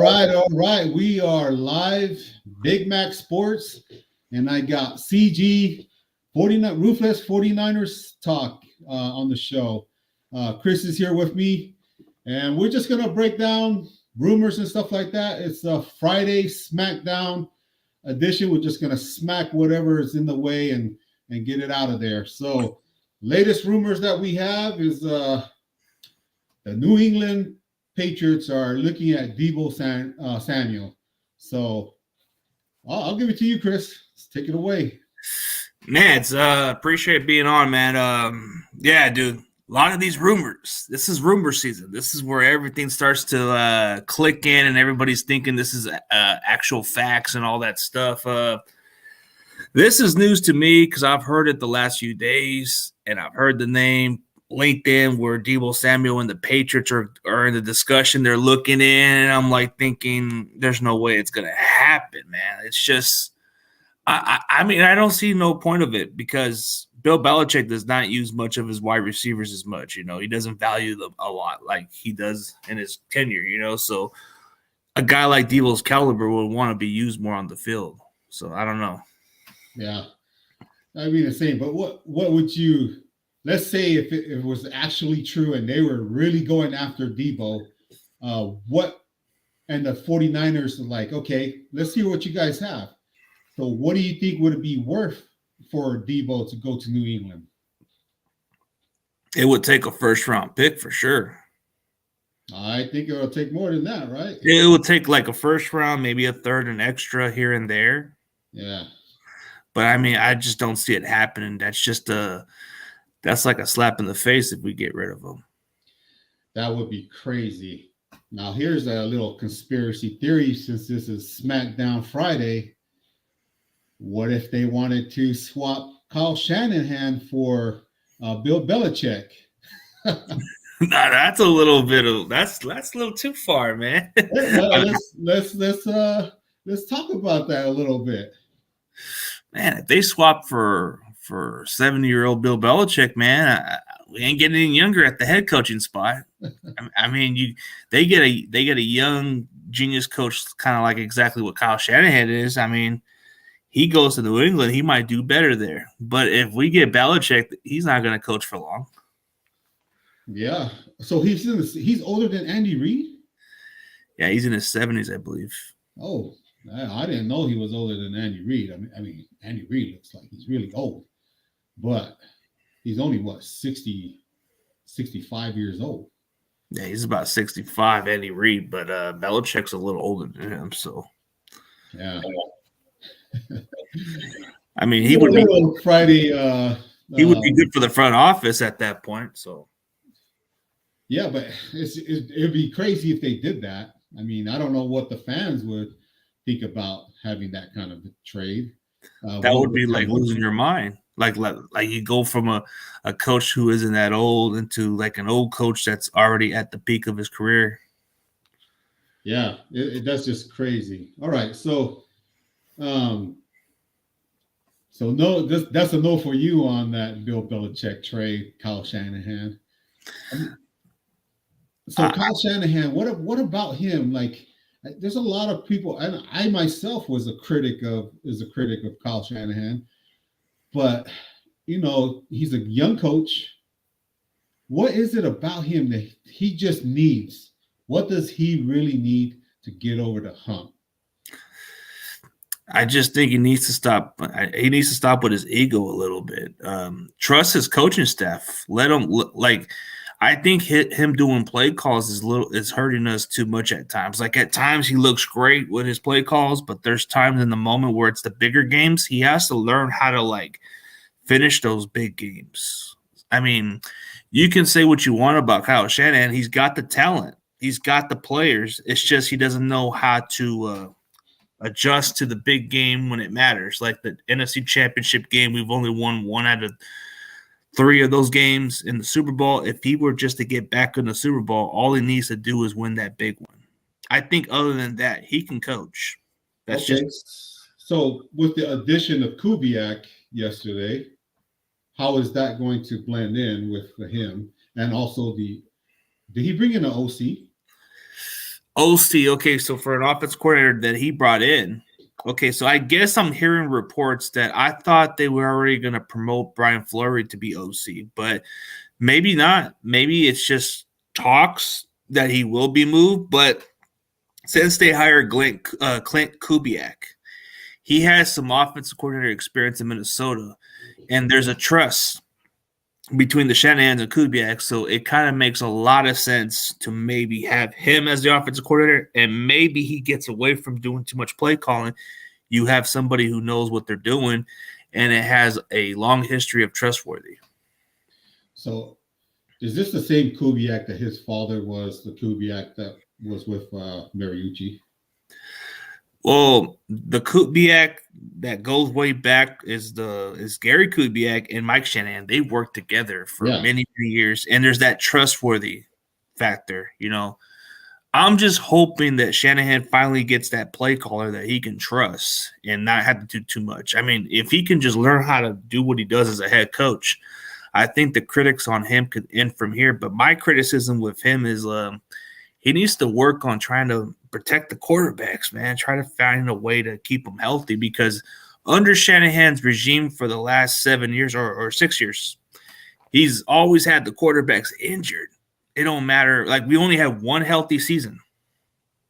all right. We are live, Big Mac Sports, and I got CG 49 Ruthless 49ers talk on the show. Chris is here with me, and we're just gonna break down rumors and stuff like that. It's a Friday SmackDown edition. We're just gonna smack whatever is in the way and get it out of there. So, latest rumors that we have is the New England Patriots are looking at Samuel. So I'll give it to you, Chris. Let's take it away. Man, it's appreciate being on, man. Yeah, dude. A lot of these rumors. This is rumor season. This is where everything starts to click in, and everybody's thinking this is actual facts and all that stuff. This is news to me because I've heard it the last few days, and I've heard the name LinkedIn where Deebo Samuel and the Patriots are in the discussion. They're looking in, and I'm like thinking, there's no way it's going to happen, man. It's just, I mean, I don't see no point of it because Bill Belichick does not use much of his wide receivers as much. You know, he doesn't value them a lot like he does in his tenure, you know. So a guy like Deebo's caliber would want to be used more on the field. So I don't know. Yeah. I mean, the same, but what would you – let's say if it was actually true and they were really going after Deebo, and the 49ers are like, okay, let's hear what you guys have. So what do you think would it be worth for Deebo to go to New England? It would take a first-round pick for sure. I think it will take more than that, right? It would take like a first round, maybe a third and extra here and there. Yeah. But, I mean, I just don't see it happening. That's like a slap in the face if we get rid of him. That would be crazy. Now, here's a little conspiracy theory since this is SmackDown Friday. What if they wanted to swap Kyle Shanahan for Bill Belichick? Nah, that's a little bit of that's a little too far, man. Let's talk about that a little bit. Man, if they swap for 70-year-old Bill Belichick, man, we ain't getting any younger at the head coaching spot. I mean, they get a young genius coach, kind of like exactly what Kyle Shanahan is. I mean, he goes to New England, he might do better there. But if we get Belichick, he's not going to coach for long. Yeah. So he's older than Andy Reid? Yeah, he's in his 70s, I believe. Oh, I didn't know he was older than Andy Reid. I mean, Andy Reid looks like he's really old, but he's only 65 years old. Yeah, he's about 65, Andy Reid, but Belichick's a little older than him, so. Yeah. I mean, he would be Friday. He would be good for the front office at that point, so. Yeah, but it'd be crazy if they did that. I mean, I don't know what the fans would think about having that kind of trade. That would be like losing your mind. Like you go from a coach who isn't that old into like an old coach that's already at the peak of his career. Yeah, that's just crazy. All right, so no, that's a no for you on that Bill Belichick trade, Kyle Shanahan. So Kyle Shanahan, what about him? Like, there's a lot of people, and I myself was a critic of Kyle Shanahan, but you know, he's a young coach. What is it about him that he just needs? What does he really need to get over the hump? I just think he needs to stop. He needs to stop with his ego a little bit. Trust his coaching staff. Let him like. I think him doing play calls is hurting us too much at times. Like at times he looks great with his play calls, but there's times in the moment where it's the bigger games. He has to learn how to like finish those big games. I mean, you can say what you want about Kyle Shanahan. He's got the talent. He's got the players. It's just he doesn't know how to adjust to the big game when it matters. Like the NFC Championship game, we've only won one out of 3 of those games in the Super Bowl. If he were just to get back in the Super Bowl, all he needs to do is win that big one. I think other than that, he can coach. That's okay. just So with the addition of Kubiak yesterday, how is that going to blend in with him? And also did he bring in an OC? OC. Okay, so for an offense coordinator that he brought in. Okay, so I guess I'm hearing reports that I thought they were already going to promote Brian Fleury to be OC, but maybe not. Maybe it's just talks that he will be moved. But since they hired Clint Kubiak, he has some offensive coordinator experience in Minnesota, and there's a trust between the Shanahans and Kubiak, so it kind of makes a lot of sense to maybe have him as the offensive coordinator, and maybe he gets away from doing too much play calling. You have somebody who knows what they're doing, and it has a long history of trustworthy. So, is this the same Kubiak that his father was, the Kubiak that was with Mariucci? Well, the Kubiak that goes way back is Gary Kubiak and Mike Shanahan. They worked together for many years, and there's that trustworthy factor. I'm just hoping that Shanahan finally gets that play caller that he can trust and not have to do too much. I mean, if he can just learn how to do what he does as a head coach, I think the critics on him could end from here. But my criticism with him is he needs to work on trying to protect the quarterbacks, man. Try to find a way to keep them healthy, because under Shanahan's regime for the last 7 years or 6 years, he's always had the quarterbacks injured. It don't matter. Like, we only have one healthy season,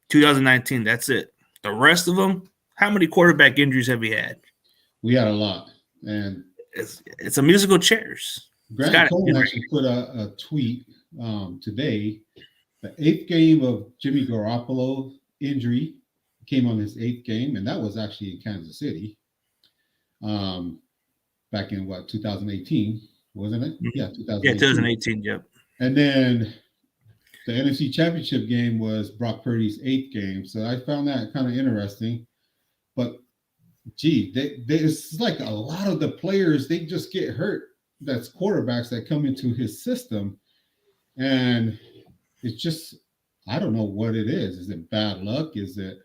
2019. That's it. The rest of them, how many quarterback injuries have we had? We had a lot. And it's a musical chairs. Grant Coleman actually put a tweet today. The 8th game of Jimmy Garoppolo injury came on his 8th game, and that was actually in Kansas City back in, 2018, wasn't it? Yeah, 2018. Yeah, 2018, yep. And then the NFC Championship game was Brock Purdy's 8th game, so I found that kind of interesting. But, it's like a lot of the players, they just get hurt. That's quarterbacks that come into his system, and it's just, I don't know what it is. Is it bad luck? Is it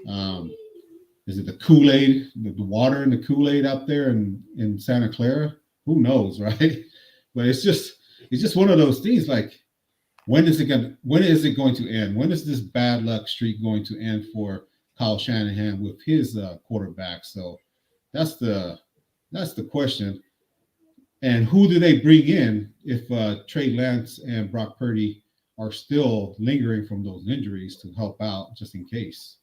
the Kool-Aid, the water in the Kool-Aid up there in Santa Clara? Who knows, right? But it's just one of those things. Like, when is it going to end? When is this bad luck streak going to end for Kyle Shanahan with his quarterback? So that's the question. And who do they bring in if Trey Lance and Brock Purdy are still lingering from those injuries to help out just in case?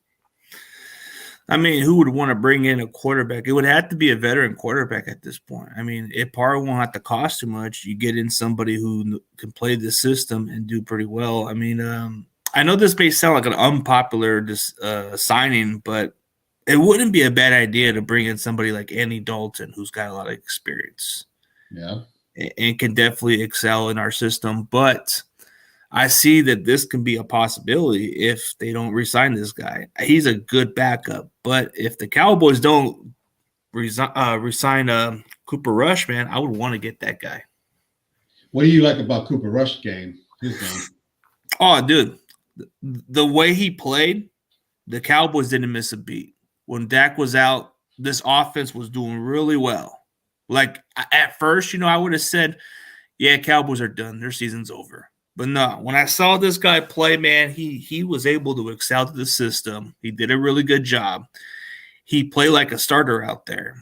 I mean, who would want to bring in a quarterback? It would have to be a veteran quarterback at this point. I mean, it probably won't have to cost too much. You get in somebody who can play the system and do pretty well. I mean, I know this may sound like an unpopular signing, but it wouldn't be a bad idea to bring in somebody like Andy Dalton, who's got a lot of experience. Yeah. And can definitely excel in our system. But I see that this can be a possibility if they don't re-sign this guy. He's a good backup. But if the Cowboys don't re-sign Cooper Rush, man, I would want to get that guy. What do you like about Cooper Rush his game? Oh, dude. The way he played, the Cowboys didn't miss a beat. When Dak was out, this offense was doing really well. Like, at first, I would have said, yeah, Cowboys are done. Their season's over. But no, when I saw this guy play, man, he was able to excel to the system. He did a really good job. He played like a starter out there.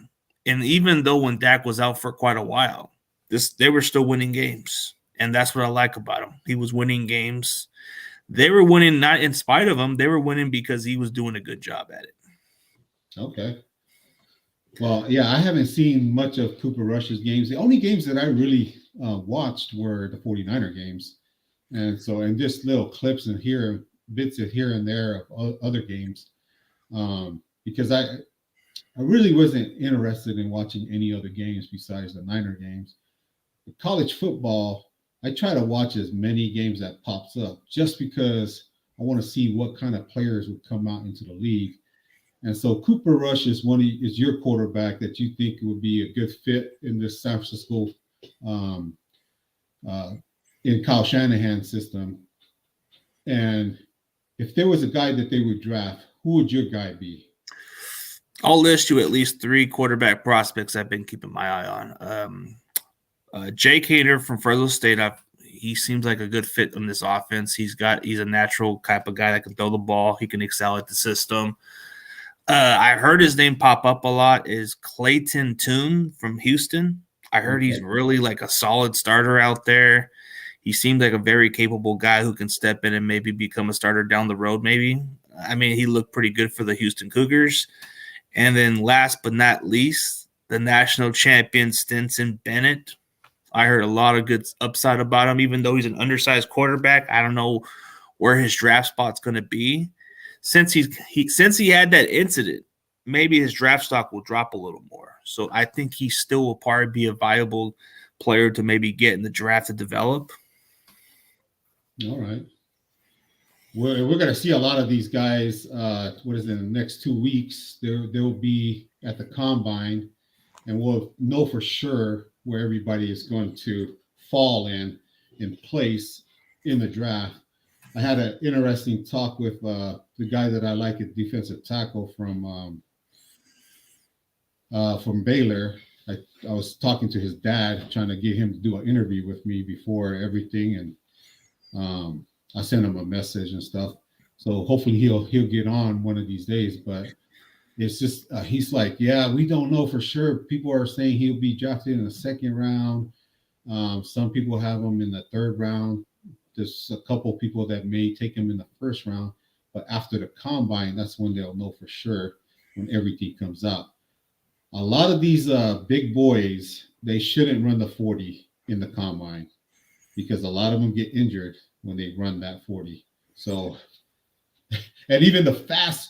And even though when Dak was out for quite a while, they were still winning games. And that's what I like about him. He was winning games. They were winning not in spite of him. They were winning because he was doing a good job at it. Okay. Well, yeah, I haven't seen much of Cooper Rush's games. The only games that I really watched were the 49er games. And just little clips and bits of here and there of other games. Because I really wasn't interested in watching any other games besides the Niner games. With college football, I try to watch as many games that pops up just because I want to see what kind of players would come out into the league. And so Cooper Rush is your quarterback that you think would be a good fit in this San Francisco in Kyle Shanahan's system. And if there was a guy that they would draft, who would your guy be? I'll list you at least 3 quarterback prospects I've been keeping my eye on. Jake Hader from Fresno State, he seems like a good fit in this offense. He's a natural type of guy that can throw the ball. He can excel at the system. I heard his name pop up a lot is Clayton Tune from Houston. I heard he's really like a solid starter out there. He seemed like a very capable guy who can step in and maybe become a starter down the road, maybe. I mean, he looked pretty good for the Houston Cougars. And then last but not least, the national champion Stinson Bennett. I heard a lot of good upside about him, even though he's an undersized quarterback. I don't know where his draft spot's going to be. Since he had that incident, maybe his draft stock will drop a little more. So I think he still will probably be a viable player to maybe get in the draft to develop. All right. We're going to see a lot of these guys. What is it, in the next 2 weeks? They'll be at the combine, and we'll know for sure where everybody is going to fall in place in the draft. I had an interesting talk with the guy that I like at defensive tackle from Baylor. I was talking to his dad, trying to get him to do an interview with me before everything, and I sent him a message and stuff. So hopefully he'll get on one of these days. But it's just he's like, yeah, we don't know for sure. People are saying he'll be drafted in the second round. Some people have him in the third round. There's a couple people that may take him in the first round, but after the combine, that's when they'll know for sure when everything comes out. A lot of these big boys, they shouldn't run the 40 in the combine because a lot of them get injured when they run that 40. So, and even the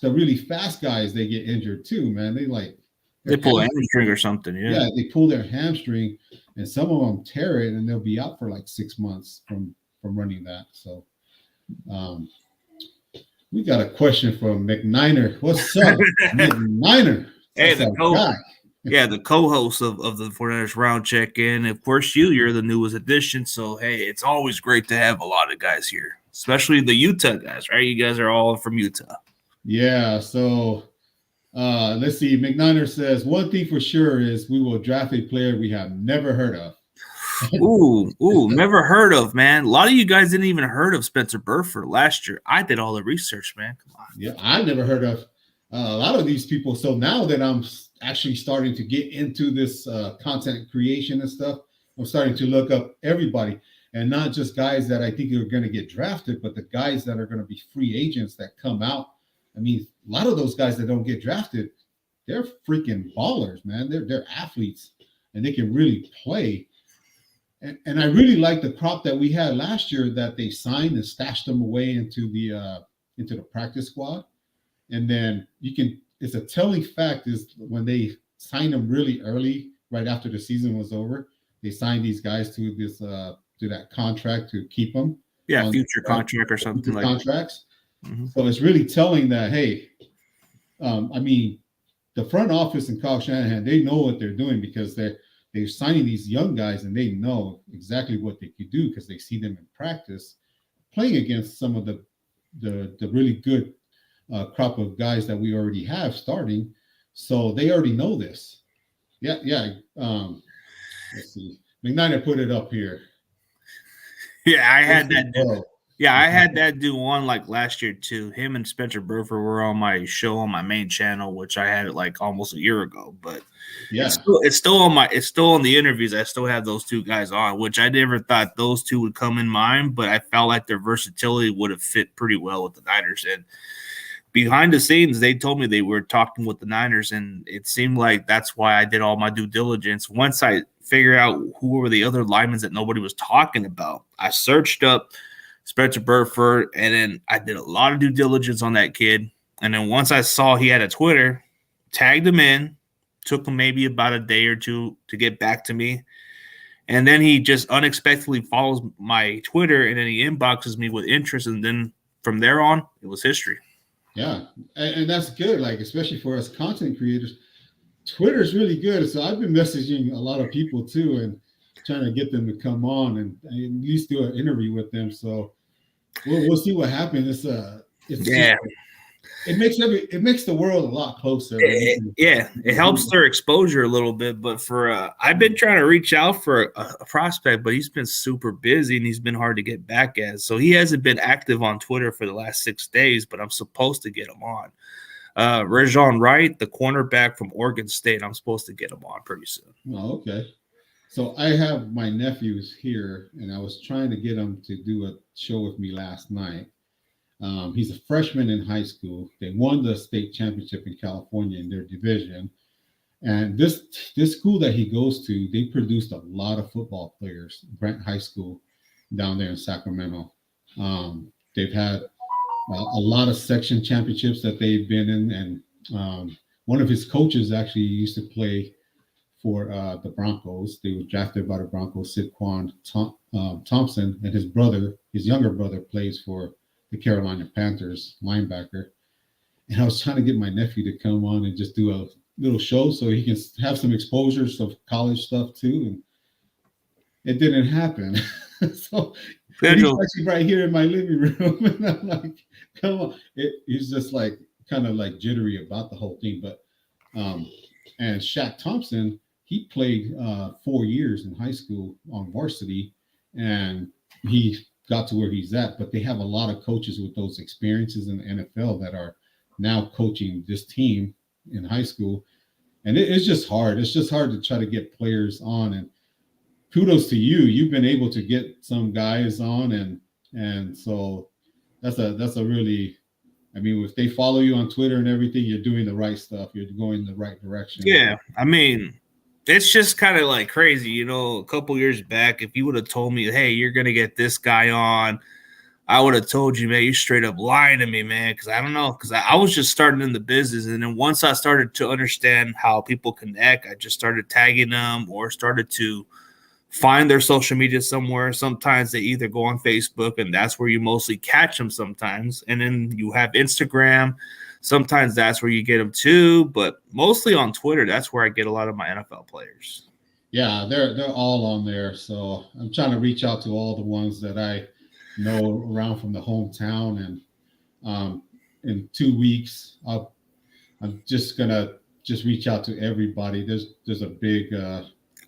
really fast guys, they get injured too, man. They pull a hamstring or something. Yeah, they pull their hamstring, and some of them tear it, and they'll be out for like 6 months from running that. So we got a question from McNiner. What's up, McNiner? Hey, the co-host of the 49ers Round Check-In. Of course, you're the newest addition. So, hey, it's always great to have a lot of guys here, especially the Utah guys, right? You guys are all from Utah. Yeah, so let's see. McNiner says, one thing for sure is we will draft a player we have never heard of. Ooh, never heard of, man. A lot of you guys didn't even heard of Spencer Burford last year. I did all the research, man. Come on. Yeah, I never heard of a lot of these people. So now that I'm actually starting to get into this content creation and stuff, I'm starting to look up everybody, and not just guys that I think are going to get drafted, but the guys that are going to be free agents that come out. I mean, a lot of those guys that don't get drafted, they're freaking ballers, man. They're athletes, and they can really play. And I really like the crop that we had last year that they signed and stashed them away into the practice squad. And then it's a telling fact is when they signed them really early, right after the season was over, they signed these guys to that contract to keep them. Yeah, future contract or something like contracts. That. Mm-hmm. So it's really telling that, hey, I mean, the front office and Kyle Shanahan, they know what they're doing because they're signing these young guys and they know exactly what they could do because they see them in practice playing against some of the really good crop of guys that we already have starting. So they already know this. Yeah. Let's see. McNiner put it up here. Yeah, I had that. Yeah, I had that do one like last year too. Him and Spencer Burford were on my show on my main channel, which I had it like almost a year ago. But yeah, it's still on the interviews. I still have those two guys on, which I never thought those two would come in mind, but I felt like their versatility would have fit pretty well with the Niners. And behind the scenes, they told me they were talking with the Niners, and it seemed like that's why I did all my due diligence. Once I figured out who were the other linemen that nobody was talking about, I searched up Spencer Burford, and then I did a lot of due diligence on that kid. And then once I saw he had a Twitter, tagged him in, took him maybe about a day or two to get back to me. And then he just unexpectedly follows my Twitter, and then he inboxes me with interest. And then from there on, it was history. Yeah, and that's good, like especially for us content creators. Twitter is really good. So I've been messaging a lot of people too and trying to get them to come on and at least do an interview with them. So we'll see what happens. It's it makes the world a lot closer. When you It helps their exposure a little bit. But for I've been trying to reach out for a prospect, but he's been super busy and he's been hard to get back at. So he hasn't been active on Twitter for the last 6 days, but I'm supposed to get him on. Rajon Wright, the cornerback from Oregon State, I'm supposed to get him on pretty soon. Oh, okay. So I have my nephews here, and I was trying to get him to do a show with me last night. He's a freshman in high school. They won the state championship in California in their division. And this school that he goes to, they produced a lot of football players, Brent High School down there in Sacramento. They've had a lot of section championships that they've been in. And one of his coaches actually used to play for the Broncos. They were drafted by the Broncos, Sidquan Thompson, and his younger brother, plays for the Carolina Panthers, linebacker. And I was trying to get my nephew to come on and just do a little show so he can have some exposure to college stuff too. And it didn't happen. So he's actually right here in my living room. And I'm like, come on. He's just like kind of like jittery about the whole thing. But and Shaq Thompson, he played 4 years in high school on varsity, and he got to where he's at. But they have a lot of coaches with those experiences in the NFL that are now coaching this team in high school. And it's just hard. It's just hard to try to get players on. And kudos to you. You've been able to get some guys on. And so that's a really, I mean, if they follow you on Twitter and everything, you're doing the right stuff. You're going in the right direction. Yeah. I mean, it's just kind of like crazy. You know, a couple years back, if you would have told me, hey, you're going to get this guy on, I would have told you, man, you straight up lying to me, man, because I don't know, because I was just starting in the business. And then once I started to understand how people connect, I just started tagging them or started to find their social media somewhere. Sometimes they either go on Facebook, and that's where you mostly catch them sometimes. And then you have Instagram. Sometimes that's where you get them too. But mostly on Twitter, that's where I get a lot of my NFL players. Yeah, they're all on there. So I'm trying to reach out to all the ones that I know around from the hometown. And in 2 weeks, I'm just gonna reach out to everybody. There's a big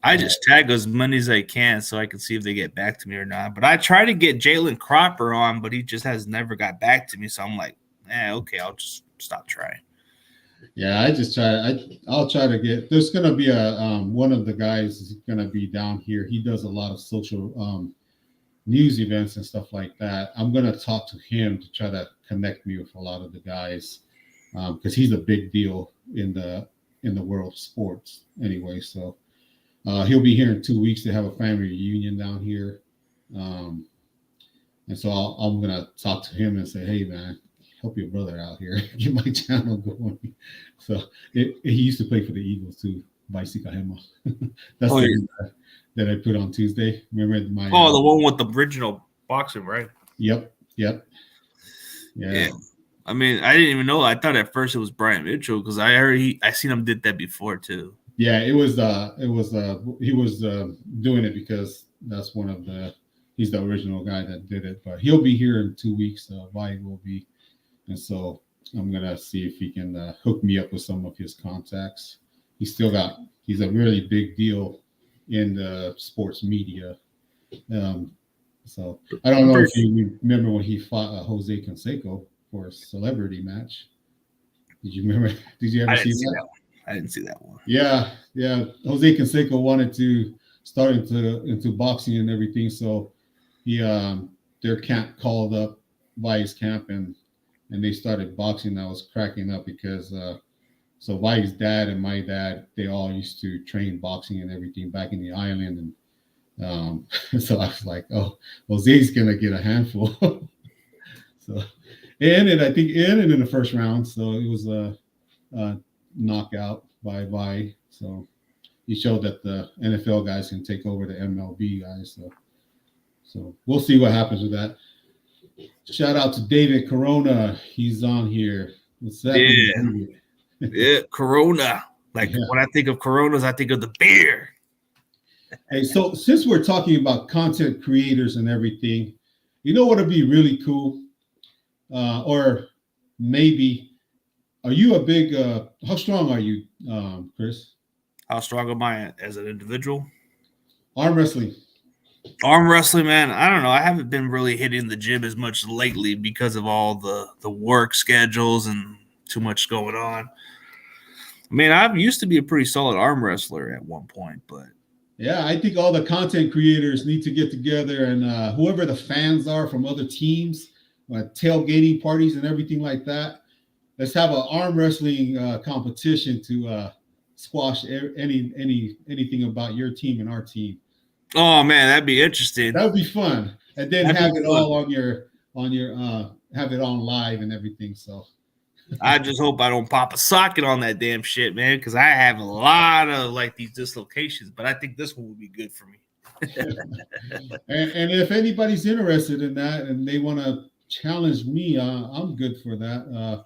I just tag as many as I can so I can see if they get back to me or not. But I try to get Jalen Cropper on, but he just has never got back to me. So I'm like, okay, I'll just stop trying. Yeah, I'll try to get. There's gonna be a one of the guys is gonna be down here. He does a lot of social news events and stuff like that. I'm gonna talk to him to try to connect me with a lot of the guys because he's a big deal in the world of sports anyway. So he'll be here in 2 weeks to have a family reunion down here, and so I'm gonna talk to him and say, hey man, help your brother out here, get my channel going. So he used to play for the Eagles too, Bicycle Hema. That's the guy that I put on Tuesday. Remember my the one with the original boxing, right? Yep. Yeah. I mean, I didn't even know. I thought at first it was Brian Mitchell because I seen him did that before too. Yeah, he was doing it because that's he's the original guy that did it. But he'll be here in 2 weeks. Vi will be, and so I'm gonna see if he can hook me up with some of his contacts. He's a really big deal in the sports media. So I don't know if you remember when he fought Jose Canseco for a celebrity match. Did you remember? Did you ever see that? I didn't see that one. Yeah. Jose Canseco wanted to start into boxing and everything, so he their camp called up Vi's camp and they started boxing. I was cracking up because so Vi's dad and my dad, they all used to train boxing and everything back in the island, and so I was like, oh, Jose's gonna get a handful. So I think it ended in the first round, so it was a knockout by Vi. So he showed that the NFL guys can take over the MLB guys. So we'll see what happens with that. Shout out to David Corona. He's on here. What's that? Yeah, Corona. When I think of Coronas, I think of the beer. Hey, so since we're talking about content creators and everything, you know what would be really cool? Or maybe Are you a big? How strong are you, Chris? How strong am I as an individual? Arm wrestling. Arm wrestling, man. I don't know. I haven't been really hitting the gym as much lately because of all the work schedules and too much going on. I mean, I used to be a pretty solid arm wrestler at one point, but Yeah, I think all the content creators need to get together and whoever the fans are from other teams, tailgating parties and everything like that. Let's have an arm wrestling competition to squash anything about your team and our team. oh man, that'd be interesting. That would be fun, and then That'd have be it fun. all on your have it on live and everything. So I just hope I don't pop a socket on that damn shit, man, because I have a lot of like these dislocations, but I think this one would be good for me. and if anybody's interested in that and they want to challenge me, I'm good for that.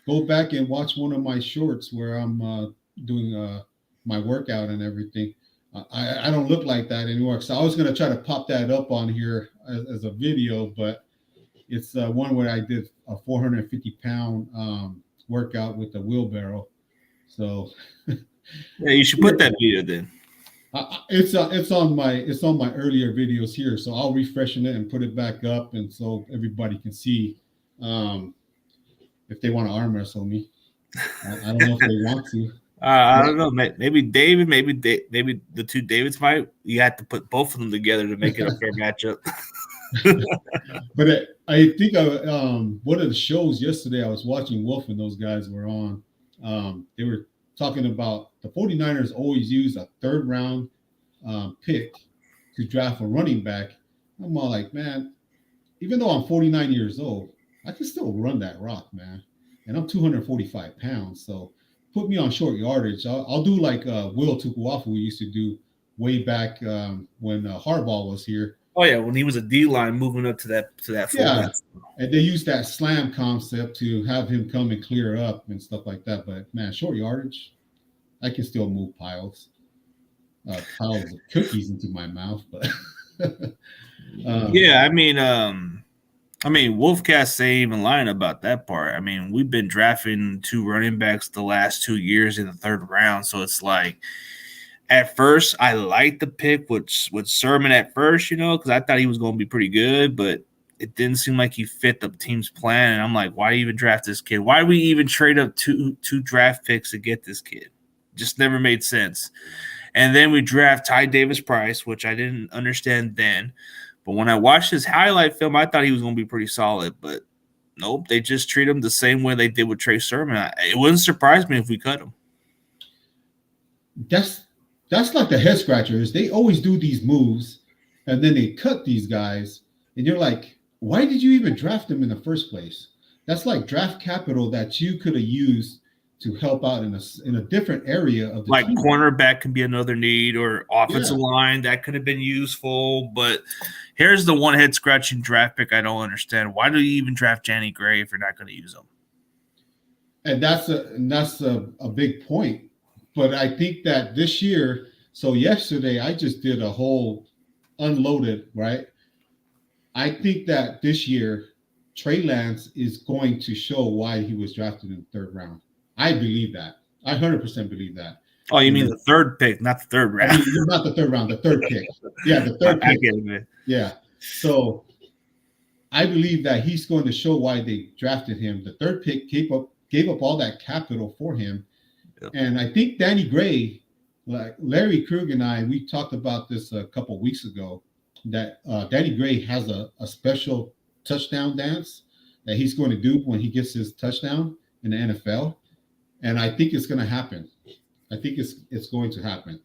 Go back and watch one of my shorts where I'm doing my workout and everything. I don't look like that anymore. So I was going to try to pop that up on here as a video, but it's one where I did a 450-pound workout with the wheelbarrow. So Yeah, you should put that video then. it's on my earlier videos here. So I'll refresh it and put it back up, and so everybody can see if they want to arm wrestle me. I don't know if they want to. I don't know. Maybe David, maybe the two Davids might. You have to put both of them together to make it a fair matchup. But I think one of the shows yesterday I was watching, Wolf and those guys were on. They were talking about the 49ers always use a third round pick to draft a running back. I'm all like, man, even though I'm 49 years old, I can still run that rock, man. And I'm 245 pounds. So put me on short yardage. I'll do like Will Tukuafu used to do way back when Harbaugh was here. Oh yeah, when he was a D line moving up to that Yeah, and they use that slam concept to have him come and clear up and stuff like that. But man, short yardage, I can still move piles of cookies into my mouth. But yeah, I mean, Wolfcast ain't even lying about that part. I mean, we've been drafting 2 running backs the last 2 years in the 3rd round, so it's like. At first, I liked the pick with Sermon at first, because I thought he was going to be pretty good, but it didn't seem like he fit the team's plan. And I'm like, why even draft this kid? Why we even trade up two draft picks to get this kid? Just never made sense. And then we draft Ty Davis Price, which I didn't understand then. But when I watched his highlight film, I thought he was going to be pretty solid. But nope, they just treat him the same way they did with Trey Sermon. It wouldn't surprise me if we cut him. That's like the head scratchers. They always do these moves, and then they cut these guys, and you're like, why did you even draft them in the first place? That's like draft capital that you could have used to help out in a different area of the like team. Cornerback can be another need, or offensive line that could have been useful. But here's the one head scratching draft pick I don't understand. Why do you even draft Janny Gray if you're not going to use him? And that's a big point. But I think that this year, so yesterday I just did a whole unloaded, right? I think that this year Trey Lance is going to show why he was drafted in the 3rd round. I believe that. I 100% believe that. Oh, you mean the 3rd pick, not the 3rd round? I mean, not the 3rd round, the 3rd pick. Yeah, the 3rd pick. I get it, man. Yeah. So I believe that he's going to show why they drafted him. The 3rd pick gave up all that capital for him. Yep. And I think Danny Gray, like Larry Krug and I, we talked about this a couple of weeks ago, that Danny Gray has a special touchdown dance that he's going to do when he gets his touchdown in the NFL. And I think it's going to happen. I think it's going to happen.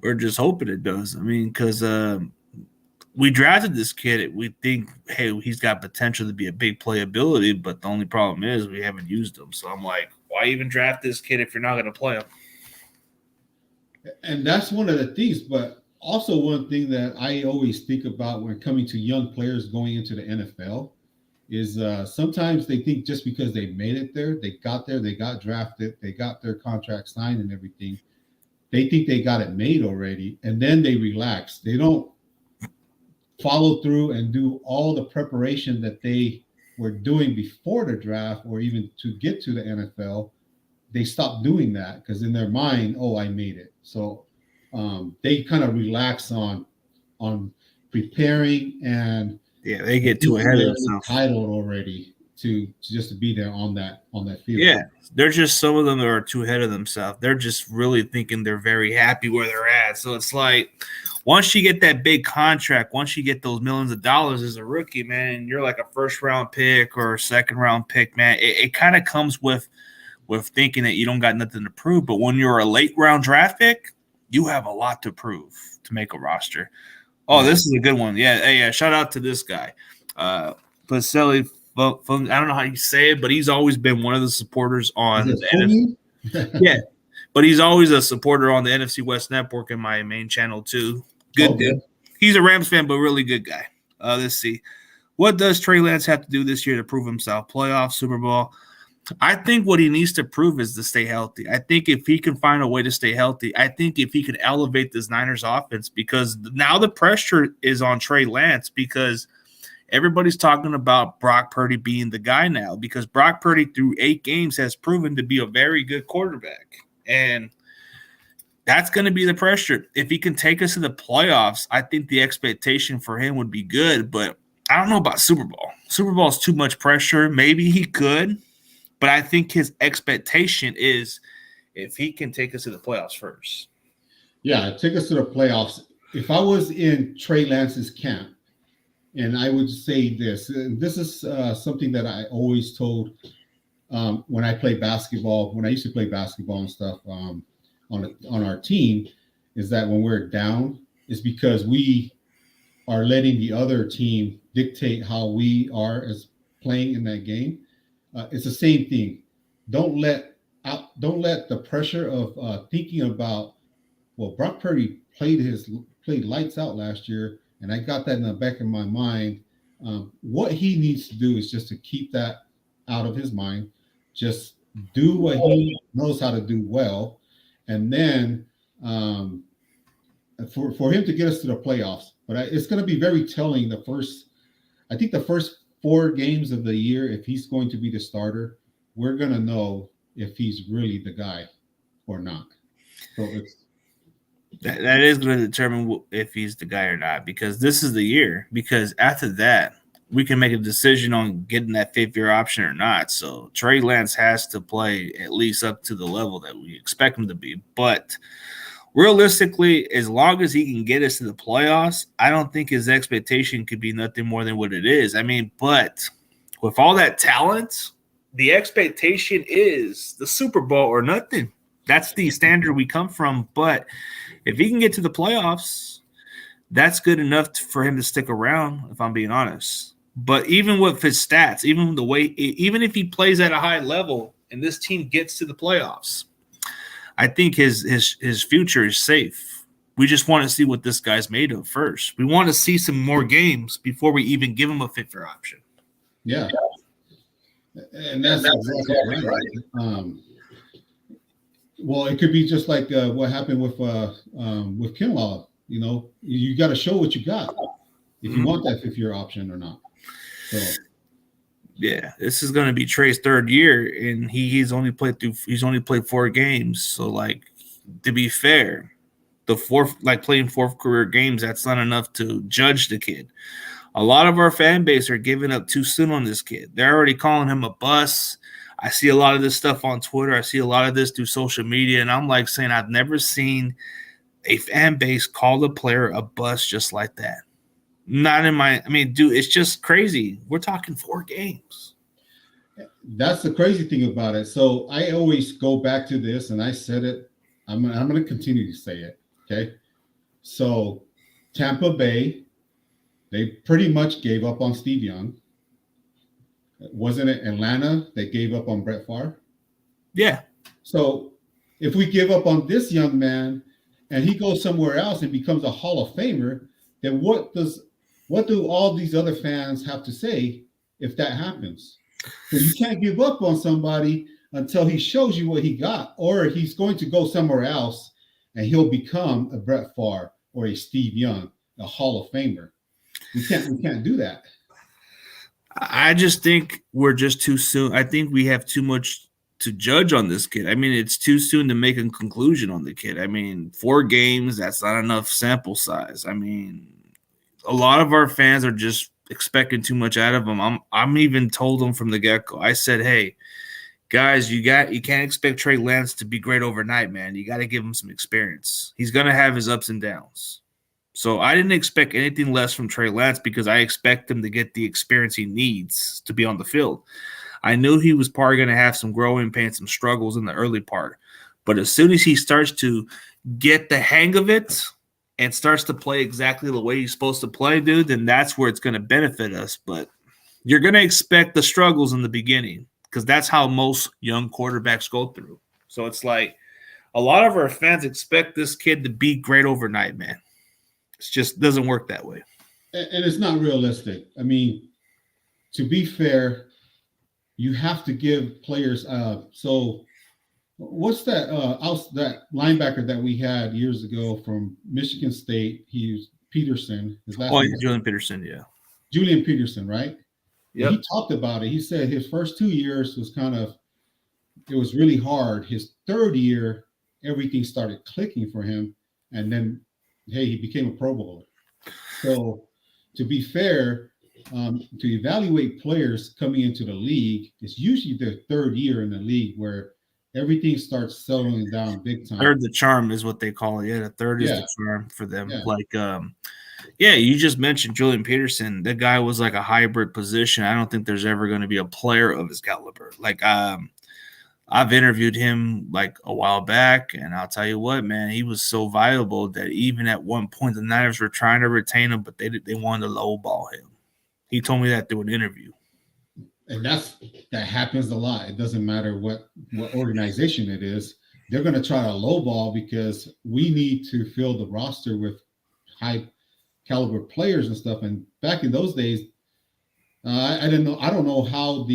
We're just hoping it does. I mean, because we drafted this kid. We think, hey, he's got potential to be a big playability, but the only problem is we haven't used him. So I'm like, why even draft this kid if you're not going to play him? And that's one of the things. But also one thing that I always think about when coming to young players going into the NFL is sometimes they think just because they made it there, they got drafted, they got their contract signed and everything, they think they got it made already, and then they relax. They don't follow through and do all the preparation that they were doing before the draft or even to get to the NFL, they stopped doing that because in their mind, oh, I made it. So they kind of relax on preparing and Yeah, they get too thinking ahead of they're themselves. entitled already to just to be there on that field. Yeah, they're just some of them are too ahead of themselves. They're just really thinking they're very happy where they're at. So it's like once you get that big contract, once you get those millions of dollars as a rookie, man, you're like a first round pick or a second round pick, man. It kind of comes with thinking that you don't got nothing to prove. But when you're a late round draft pick, you have a lot to prove to make a roster. Oh, this is a good one. Yeah, hey, yeah. Shout out to this guy, Pacelli. I don't know how you say it, but he's always been one of the supporters on the NFC. Yeah, but he's always a supporter on the NFC West Network in my main channel too. Good dude. He's a Rams fan, but really good guy. Let's see. What does Trey Lance have to do this year to prove himself? Playoff, Super Bowl? I think what he needs to prove is to stay healthy. I think if he can find a way to stay healthy, I think if he can elevate this Niners offense, because now the pressure is on Trey Lance because everybody's talking about Brock Purdy being the guy now because Brock Purdy through 8 games has proven to be a very good quarterback. And that's going to be the pressure. If he can take us to the playoffs, I think the expectation for him would be good. But I don't know about Super Bowl. Super Bowl is too much pressure. Maybe he could. But I think his expectation is if he can take us to the playoffs first. Yeah, take us to the playoffs. If I was in Trey Lance's camp, and I would say this is something that I always told when I played basketball, when I used to play basketball and stuff on our team, is that when we're down, it's because we are letting the other team dictate how we are as playing in that game. It's the same thing. Don't let the pressure of thinking about, well, Brock Purdy played lights out last year, and I got that in the back of my mind. What he needs to do is just to keep that out of his mind. Just do what he knows how to do well, and then for him to get us to the playoffs. But it's going to be very telling. The first 4 games of the year, if he's going to be the starter, we're going to know if he's really the guy or not. So that is going to determine if he's the guy or not, because this is the year. Because after that, we can make a decision on getting that 5th-year option or not. So Trey Lance has to play at least up to the level that we expect him to be. But realistically, as long as he can get us to the playoffs, I don't think his expectation could be nothing more than what it is. I mean, but with all that talent, the expectation is the Super Bowl or nothing. That's the standard we come from. But if he can get to the playoffs, that's good enough for him to stick around, if I'm being honest. But even with his stats, even if he plays at a high level and this team gets to the playoffs, I think his future is safe. We just want to see what this guy's made of first. We want to see some more games before we even give him a 5th-year option. Yeah. And that's exactly right. Well, it could be just like what happened with Kinlaw. You know, you got to show what you got if you want that 5th-year option or not. So, yeah, this is going to be Trey's 3rd year, and he's only played 4 games. So, like, to be fair, the 4th, like playing 4th career games, that's not enough to judge the kid. A lot of our fan base are giving up too soon on this kid. They're already calling him a bust. I see a lot of this stuff on Twitter. I see a lot of this through social media, and I'm like saying I've never seen a fan base call the player a bust just like that. Not in my – I mean, dude, it's just crazy. We're talking 4 games. That's the crazy thing about it. So I always go back to this, and I said it. I'm going to continue to say it, okay? So Tampa Bay, they pretty much gave up on Steve Young. Wasn't it Atlanta that gave up on Brett Favre? Yeah. So if we give up on this young man and he goes somewhere else and becomes a Hall of Famer, then what do all these other fans have to say if that happens? So you can't give up on somebody until he shows you what he got, or he's going to go somewhere else and he'll become a Brett Favre or a Steve Young, a Hall of Famer. We can't do that. I just think we're just too soon. I think we have too much to judge on this kid. I mean, it's too soon to make a conclusion on the kid. I mean, 4 games, that's not enough sample size. I mean, a lot of our fans are just expecting too much out of him. I'm even told them from the get-go. I said, "Hey, guys, you can't expect Trey Lance to be great overnight, man. You got to give him some experience. He's going to have his ups and downs." So I didn't expect anything less from Trey Lance because I expect him to get the experience he needs to be on the field. I knew he was probably going to have some growing pains, some struggles in the early part. But as soon as he starts to get the hang of it and starts to play exactly the way he's supposed to play, dude, then that's where it's going to benefit us. But you're going to expect the struggles in the beginning because that's how most young quarterbacks go through. So it's like a lot of our fans expect this kid to be great overnight, man. It just doesn't work that way. And it's not realistic. I mean, to be fair, you have to give players. So, what's that? That linebacker that we had years ago from Michigan State. He's Peterson. His last Oh, name yeah, is Julian Peterson, yeah. Julian Peterson, right? Yep. He talked about it. He said his first 2 years was it was really hard. His third year, everything started clicking for him, and then, hey, he became a Pro Bowler. So, to be fair, to evaluate players coming into the league, it's usually their third year in the league where everything starts settling down big time. Third the charm is what they call it. Yeah, the third is Yeah. the charm for them. Yeah. Like, yeah, you just mentioned Julian Peterson. The guy was like a hybrid position. I don't think there's ever going to be a player of his caliber. Like, I've interviewed him like a while back, and I'll tell you what, man, he was so valuable that even at one point the Niners were trying to retain him, but they wanted to lowball him. He told me that through an interview. And that happens a lot. It doesn't matter what organization it is. They're going to try to lowball because we need to fill the roster with high caliber players and stuff. And back in those days, I didn't know. I don't know how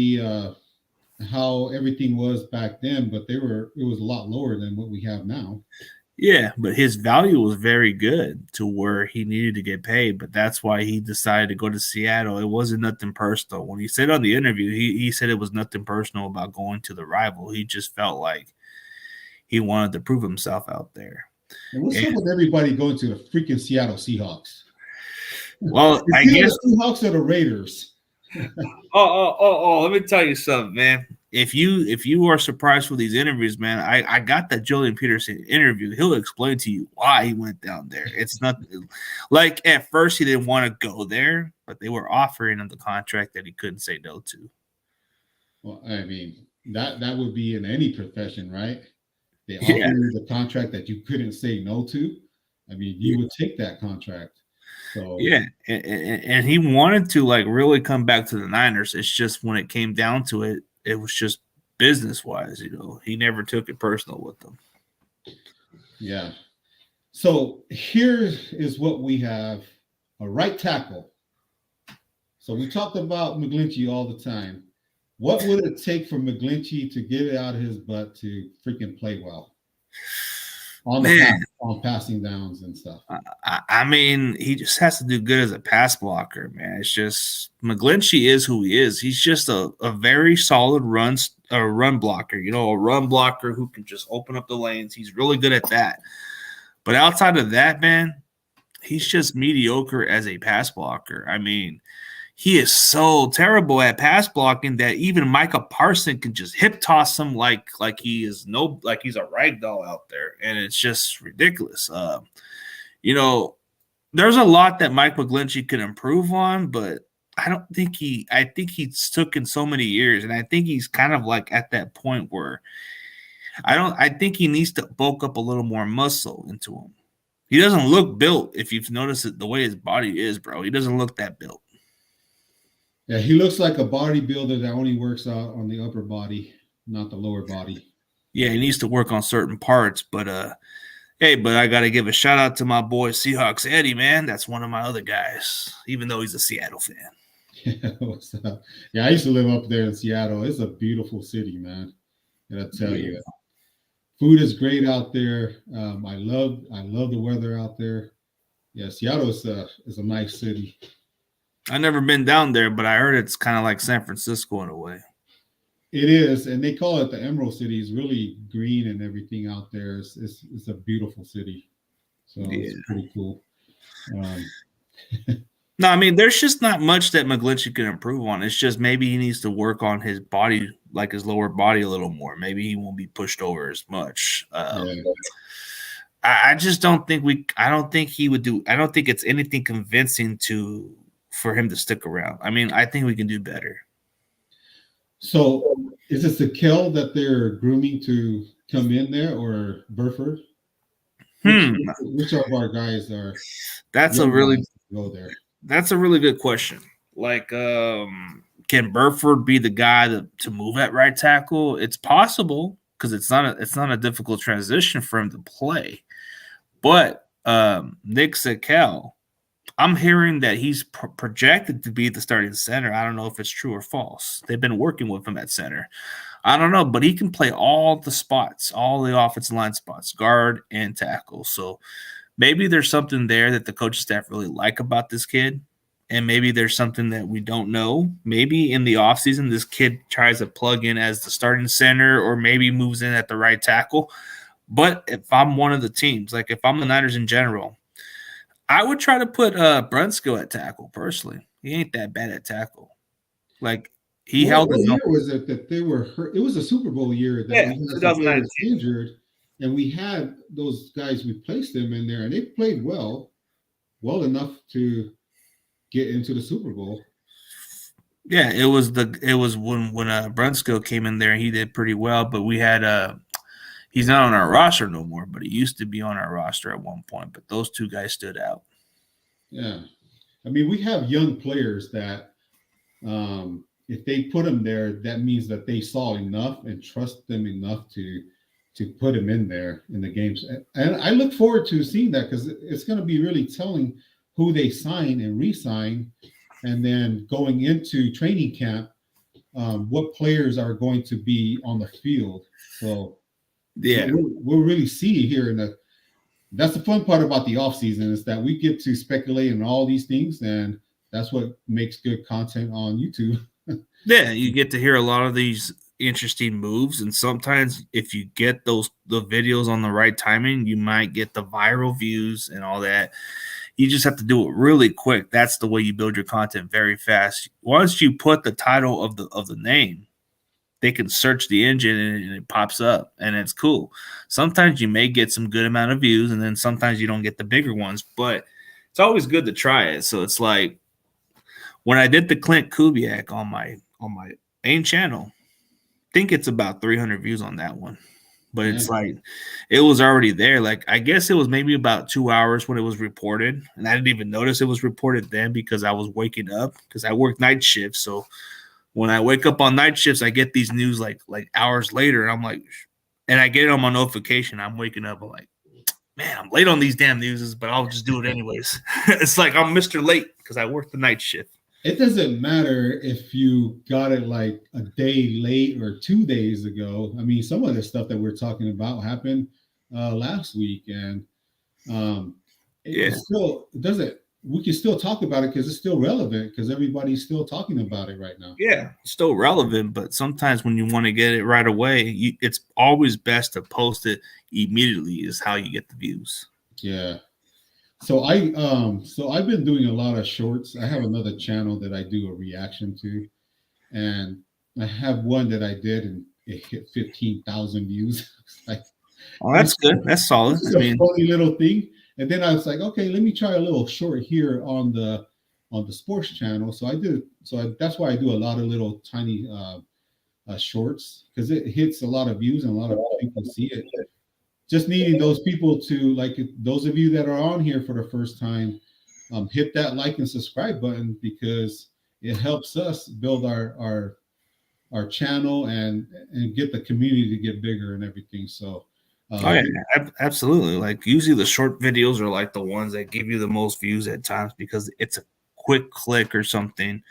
everything was back then, but it was a lot lower than what we have now. Yeah, but his value was very good to where he needed to get paid, but that's why he decided to go to Seattle. It wasn't nothing personal. When he said on the interview, he said it was nothing personal about going to the rival. He just felt like he wanted to prove himself out there. And what's up with everybody going to the freaking Seattle Seahawks? Well, I guess the Seahawks or the Raiders. Let me tell you something, man. If you are surprised with these interviews, man, I got that Julian Peterson interview. He'll explain to you why he went down there. It's not like at first he didn't want to go there, but they were offering him the contract that he couldn't say no to. Well, I mean, that would be in any profession, right? They offer you the contract that you couldn't say no to. I mean, you would take that contract. So yeah, and he wanted to like really come back to the Niners. It's just when it came down to it, it was just business wise, he never took it personal with them. Yeah. So here is what we have: a right tackle. So we talked about McGlinchey all the time. What would it take for McGlinchey to get it out of his butt to freaking play well on passing downs and stuff? I mean, he just has to do good as a pass blocker, man. It's just McGlinchey is who he is. He's just a very solid run blocker, a run blocker who can just open up the lanes. He's really good at that. But outside of that, man, he's just mediocre as a pass blocker. I mean, he is so terrible at pass blocking that even Micah Parsons can just hip toss him like he's a rag doll out there, and it's just ridiculous. There's a lot that Mike McGlinchey can improve on, but I think he's taken so many years, and I think he's kind of like at that point where I think he needs to bulk up a little more muscle into him. He doesn't look built. If you've noticed it, the way his body is, bro, he doesn't look that built. Yeah, he looks like a bodybuilder that only works out on the upper body, not the lower body. Yeah, he needs to work on certain parts, but hey, but I got to give a shout out to my boy Seahawks Eddie, man. That's one of my other guys, even though he's a Seattle fan. Yeah, I used to live up there in Seattle. It's a beautiful city, man. Gotta tell you, food is great out there. I love the weather out there. Yeah, Seattle is a nice city. I've never been down there, but I heard it's kind of like San Francisco in a way. It is, and they call it the Emerald City. It's really green and everything out there. It's a beautiful city, so Yeah. it's pretty cool. No, I mean, there's just not much that McGlinchey can improve on. It's just maybe he needs to work on his body, like his lower body, a little more. Maybe he won't be pushed over as much. Yeah. I just don't think I don't think he would do. I don't think it's anything convincing for him to stick around. I mean, I think we can do better. So, is it Sakel that they're grooming to come in there, or Burford? Which of our guys are? That's a really go there. That's a really good question. Like, can Burford be the guy to move at right tackle? It's possible because it's not a difficult transition for him to play. But Nick Sakel, I'm hearing that he's projected to be the starting center. I don't know if it's true or false. They've been working with him at center. I don't know, but he can play all the spots, all the offensive line spots, guard and tackle. So maybe there's something there that the coaching staff really like about this kid. And maybe there's something that we don't know. Maybe in the offseason, this kid tries to plug in as the starting center or maybe moves in at the right tackle. But if I'm one of the teams, like if I'm the Niners in general, I would try to put Brunskill at tackle personally. He ain't that bad at tackle. Like he held What his year was it that they were hurt? It was a Super Bowl year that we had some players injured, and we had those guys. We placed them in there, and they played well enough to get into the Super Bowl. Yeah, it was when Brunskill came in there, he did pretty well. But we had he's not on our roster no more, but he used to be on our roster at one point. But those two guys stood out. Yeah. I mean, we have young players that if they put them there, that means that they saw enough and trust them enough to put them in there in the games. And I look forward to seeing that because it's going to be really telling who they sign and re-sign. And then going into training camp, what players are going to be on the field. So yeah, we'll really see here that's the fun part about the off season is that we get to speculate on all these things, and that's what makes good content on YouTube. Yeah, you get to hear a lot of these interesting moves, and sometimes if you get the videos on the right timing, you might get the viral views and all that. You just have to do it really quick. That's the way you build your content very fast. Once you put the title of the name, they can search the engine and it pops up and it's cool. Sometimes you may get some good amount of views and then sometimes you don't get the bigger ones, but it's always good to try it. So it's like when I did the Clint Kubiak on my main channel, I think it's about 300 views on that one. But it's like it was already there. Like I guess it was maybe about 2 hours when it was reported. And I didn't even notice it was reported then because I was waking up because I work night shifts. So when I wake up on night shifts, I get these news like hours later, and I'm like, and I get it on my notification. I'm waking up, I'm like, man, I'm late on these damn newses, but I'll just do it anyways. It's like I'm Mr. Late because I work the night shift. It doesn't matter if you got it like a day late or 2 days ago. I mean, some of the stuff that we're talking about happened last week, and it still doesn't. We can still talk about it because it's still relevant because everybody's still talking about it right now. Yeah, it's still relevant, but sometimes when you want to get it right away, it's always best to post it immediately is how you get the views. Yeah. So I've been doing a lot of shorts. I have another channel that I do a reaction to, and I have one that I did and it hit 15,000 views. Oh, that's good. That's solid. It's a funny little thing. And then I was like, okay, let me try a little short here on the sports channel. So that's why I do a lot of little tiny shorts because it hits a lot of views and a lot of people see it. Just needing those people to, like, those of you that are on here for the first time, hit that like and subscribe button because it helps us build our channel and get the community to get bigger and everything. So. Absolutely. Like usually the short videos are like the ones that give you the most views at times because it's a quick click or something.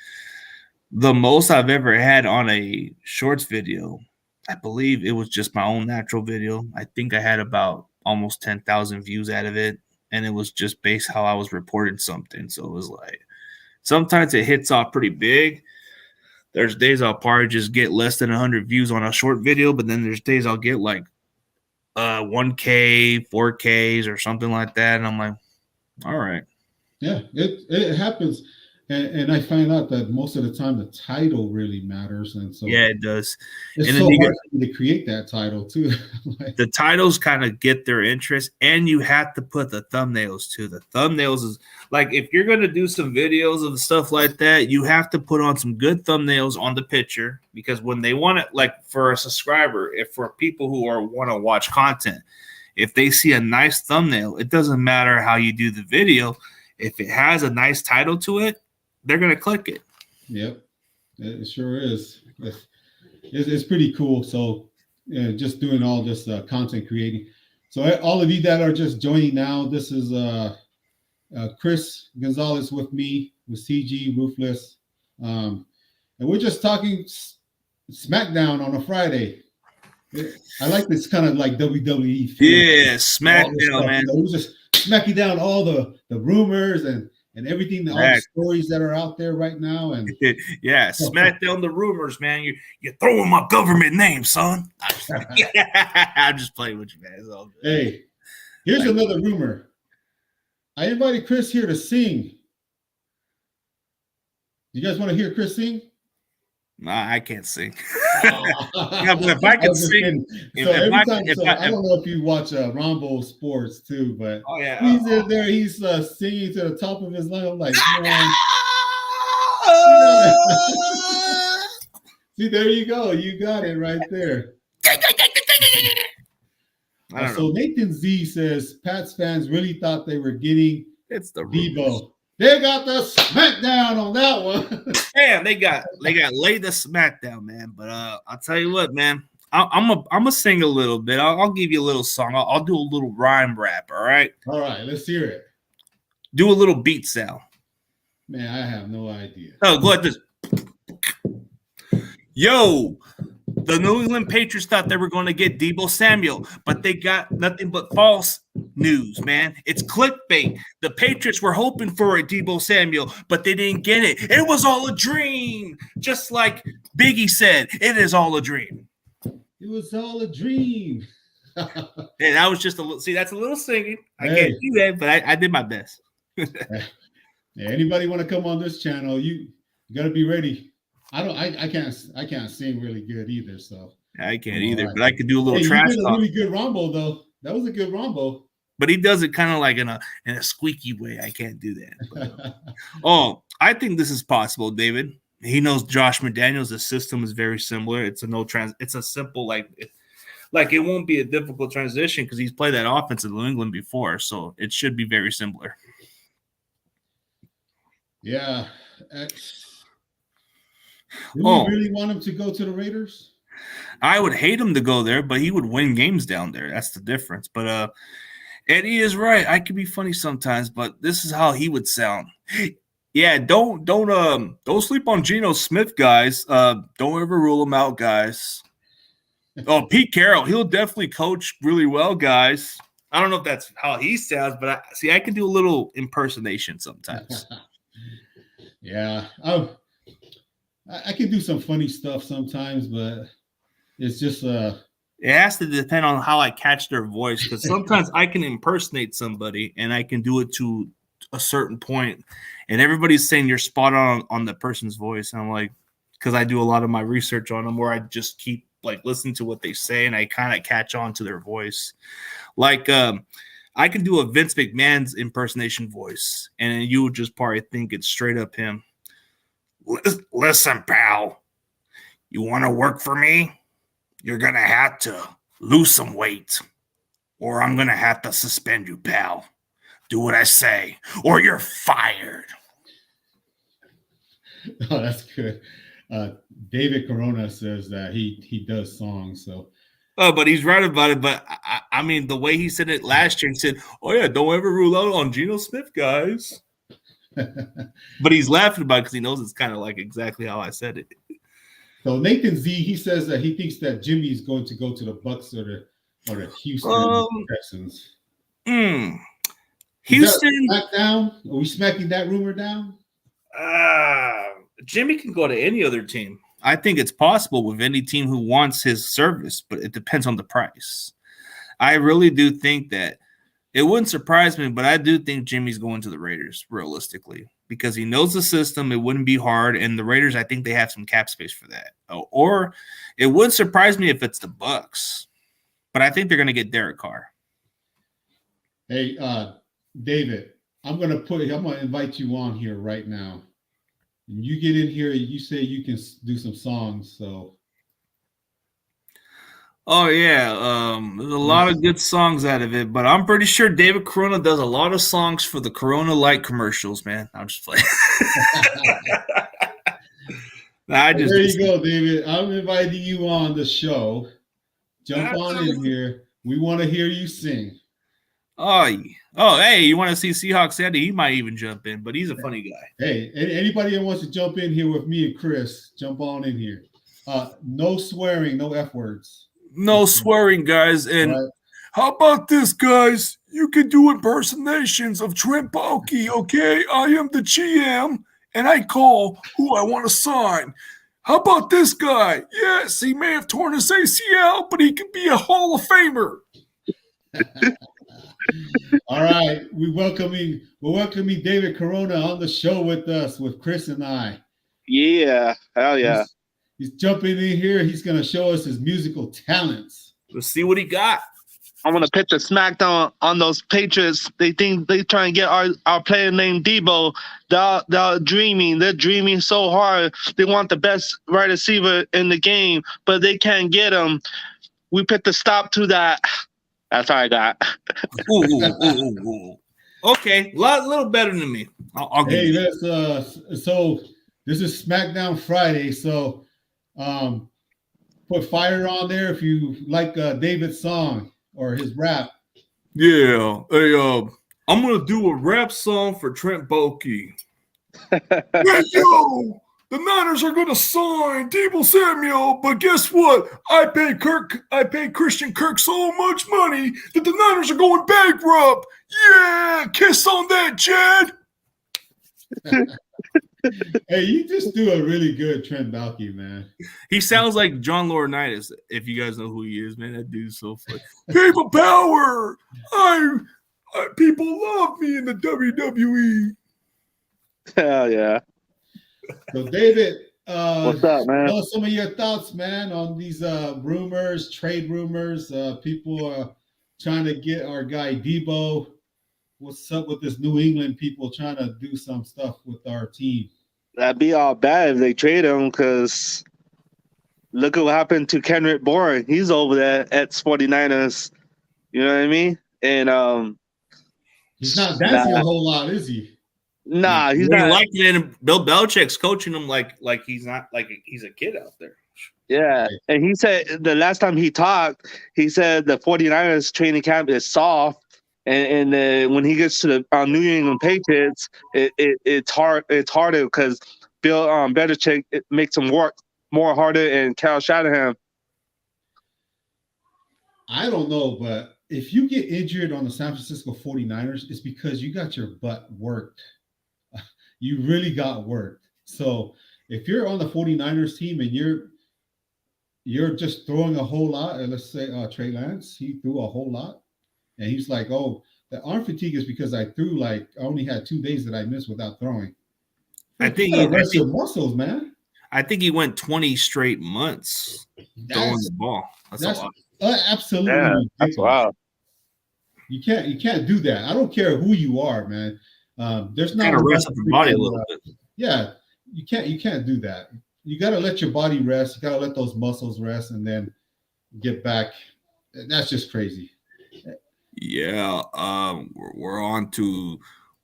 The most I've ever had on a shorts video, I believe it was just my own natural video. I think I had about almost 10,000 views out of it. And it was just based how I was reporting something. So it was like sometimes it hits off pretty big. There's days I'll probably just get less than 100 views on a short video, but then there's days I'll get like 1K, 4Ks or something like that. And I'm like, all right. Yeah, it happens. And I find out that most of the time the title really matters. And so Yeah, it does. it's And so then hard for me to create that title too. Like, the titles kind of get their interest, and you have to put the thumbnails too. The thumbnails is like, if you're going to do some videos of stuff like that, you have to put on some good thumbnails on the picture, because when they want it, like for a subscriber, if for people who are want to watch content, if they see a nice thumbnail, it doesn't matter how you do the video. If it has a nice title to it, they're going to click it. Yep, it sure is. It's pretty cool. So just doing all this content creating. So all of you that are just joining now, this is Chris Gonzalez with me with CG Ruthless. And we're just talking SmackDown on a Friday. I like this kind of like WWE feel. Yeah, SmackDown, man. We're just smacking down all the rumors and everything, all the stories that are out there right now. And yeah, smack down the rumors, man. You're throwing my government name, son. I'm just playing with you, man. Hey, here's another rumor. I invited Chris here to sing. You guys want to hear Chris sing? Nah, I can't sing. Yeah, but if I could sing, I don't know if you watch Rombo Sports too, but he's in there. He's singing to the top of his lungs. I'm like, man. See, there you go. You got it right there. So Nathan Z says Pats fans really thought they were getting Debo. They got the smackdown on that one. Damn, they got laid the smackdown, man. But I'll tell you what, man. I'm gonna sing a little bit. I'll give you a little song. I'll do a little rhyme rap. All right. All right. Let's hear it. Do a little beat sound. Man, I have no idea. Oh, go ahead. Yo. The New England Patriots thought they were going to get Deebo Samuel, but they got nothing but false news, man. It's clickbait. The Patriots were hoping for a Deebo Samuel, but they didn't get it. It was all a dream. Just like Biggie said, it is all a dream. It was all a dream. And that was just a little, see, that's a little singing. I can't do that, but I did my best. Anybody want to come on this channel, you got to be ready. I can't sing really good either, so I can't either. Right. But I could do a little trash talk. You did a really good Rombo though. That was a good Rombo. But he does it kind of like in a squeaky way. I can't do that. But, I think this is possible, David. He knows Josh McDaniels. The system is very similar. It's a simple like it won't be a difficult transition because he's played that offense in New England before, so it should be very similar. Yeah. Do you really want him to go to the Raiders? I would hate him to go there, but he would win games down there. That's the difference. But Eddie is right. I can be funny sometimes, but this is how he would sound. Yeah, don't sleep on Geno Smith, guys. Don't ever rule him out, guys. Oh, Pete Carroll, he'll definitely coach really well, guys. I don't know if that's how he sounds, but I can do a little impersonation sometimes. Yeah. I can do some funny stuff sometimes, but it's just it has to depend on how I catch their voice, because sometimes I can impersonate somebody and I can do it to a certain point, and everybody's saying you're spot on the person's voice, and I'm like, because I do a lot of my research on them, where I just keep like listening to what they say and I kind of catch on to their voice. Like I can do a Vince McMahon's impersonation voice, and you would just probably think it's straight up him. Listen, pal, you want to work for me? You're going to have to lose some weight, or I'm going to have to suspend you, pal. Do what I say, or you're fired. Oh, that's good. David Corona says that he does songs, so. Oh, but he's right about it. But I mean, the way he said it last year, he said, "Oh yeah, don't ever rule out on Geno Smith, guys." But he's laughing about it because he knows it's kind of like exactly how I said it. So Nathan Z, he says that he thinks that Jimmy is going to go to the Bucks or the Houston Texans. Houston smack down? Are we smacking that rumor down? Jimmy can go to any other team. I think it's possible with any team who wants his service, but it depends on the price. I really do think that it wouldn't surprise me, but I do think Jimmy's going to the Raiders realistically because he knows the system. It wouldn't be hard, and the Raiders, I think they have some cap space for that. Or it wouldn't surprise me if it's the Bucks, but I think they're going to get Derek Carr. Hey, David, I'm gonna invite you on here right now. And you get in here. You say you can do some songs, so. Oh yeah, there's a lot of good songs out of it, but I'm pretty sure David Corona does a lot of songs for the Corona Light commercials, man. I'm just playing. There you go, David. I'm inviting you on the show. Jump on in here. We want to hear you sing. Oh, hey, you want to see Seahawks Sandy? He might even jump in, but he's a funny guy. Hey, anybody that wants to jump in here with me and Chris, jump on in here. No swearing, no F words. No swearing, guys. And right. How about this, guys? You can do impersonations of Trent Baalke, okay? I am the GM, and I call who I want to sign. How about this guy? Yes, he may have torn his ACL, but he can be a Hall of Famer. All right, we're welcoming David Corona on the show with us, with Chris and I. Yeah, hell yeah. He's jumping in here. He's going to show us his musical talents. Let's see what he got. I'm going to pitch a smackdown on those Patriots. They think they try and get our player named Debo. They're dreaming. They're dreaming so hard. They want the best wide receiver in the game, but they can't get him. We put the stop to that. That's all I got. ooh. Okay, a little better than me. I'll hey, that's so this is SmackDown Friday, so put fire on there if you like David's song or his rap. Yeah. Hey, I'm gonna do a rap song for Trent Baalke. Hey, yo! The Niners are going to sign Deebo Samuel, but guess what? I paid Christian Kirk so much money that the Niners are going bankrupt. Yeah, kiss on that, Jed. Hey, you just do a really good Trent Baalke, man. He sounds like John Laurinaitis, if you guys know who he is, man. That dude's so funny. People power. People love me in the WWE. Hell yeah. So, David, what's up, man? Tell us some of your thoughts, man, on these rumors, trade rumors. People are trying to get our guy Debo. What's up with this New England people trying to do some stuff with our team? That'd be all bad if they trade him, because look at what happened to Kendrick Bourne. He's over there at 49ers. You know what I mean? And he's not dancing a whole lot, is he? Nah, he's not. Like it, and Bill Belichick's coaching him like he's not like he's a kid out there. Yeah, and he said the last time he talked, he said the 49ers training camp is soft, and when he gets to the New England Patriots, it's hard. It's harder because Bill Belichick makes him work more harder, and Kyle Shanahan. I don't know, but if you get injured on the San Francisco 49ers, it's because you got your butt worked. You really got worked. So if you're on the 49ers team and you're just throwing a whole lot, and let's say Trey Lance, he threw a whole lot, and he's like, oh, the arm fatigue is because I only had 2 days that I missed without throwing. I think your muscles, man. I think he went 20 straight months throwing the ball. That's a lot. Absolutely. Yeah, that's wild. You can't do that. I don't care who you are, man. There's not to rest up the body a little bit. Yeah, you can't do that. You got to let your body rest. You got to let those muscles rest, and then get back. That's just crazy. Yeah, we're on to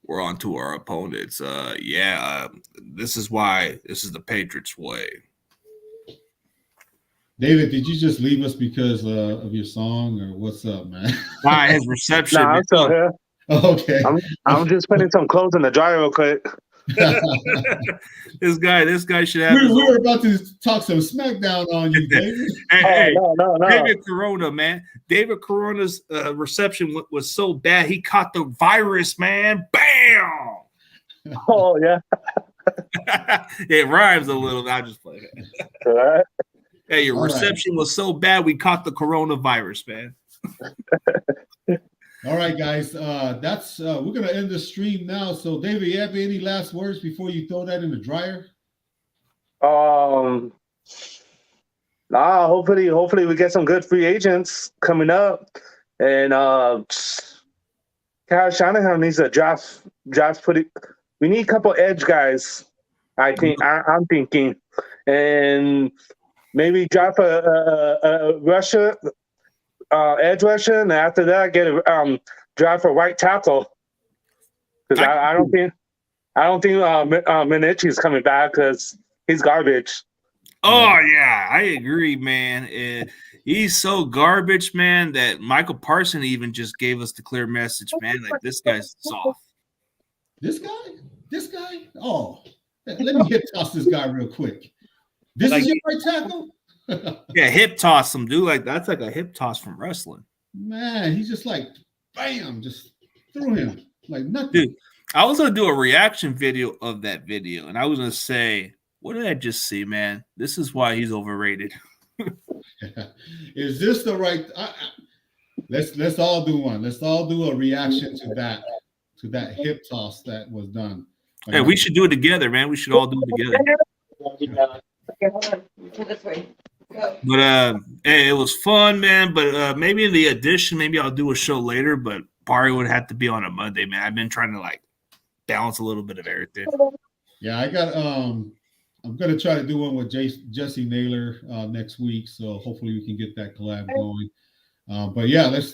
our opponents. This is why this is the Patriots way. David, did you just leave us because of your song, or what's up, man? His reception. Nah, I'm still here. Okay. I'm just putting some clothes in the dryer real quick. This guy should have. We're about to talk some smackdown on you, David. Hey, no. David Corona, man. David Corona's reception was so bad he caught the virus, man. Bam! Oh yeah. It rhymes a little. I just play it. Hey, your reception was so bad we caught the coronavirus, man. All right, guys. That's we're gonna end the stream now. So, David, you have any last words before you throw that in the dryer? Hopefully we get some good free agents coming up, and Kyle Shanahan needs a draft pretty. We need a couple edge guys. I'm thinking, and maybe draft a rusher, edge rusher, and after that get a draft a right tackle. Because I don't think Minichi's coming back because he's garbage. Oh yeah, I agree, man. He's so garbage, man, that Michael Parson even just gave us the clear message, man. Like, this guy's soft. This guy. Oh, let me hip toss this guy real quick. This is your right tackle. Yeah, hip toss him, dude. Like, that's like a hip toss from wrestling. Man, he's just like, bam, just threw him like nothing. Dude, I was gonna do a reaction video of that video, and I was gonna say, what did I just see, man? This is why he's overrated. Is this the right? Let's all do one. Let's all do a reaction to that hip toss that was done. Hey, we should do it together, man. We should all do it together. But hey, it was fun, man. But maybe in the addition, maybe I'll do a show later. But Barry would have to be on a Monday, man. I've been trying to like balance a little bit of everything. Yeah, I got I'm gonna try to do one with Jesse Naylor next week, so hopefully we can get that collab going. But yeah, let's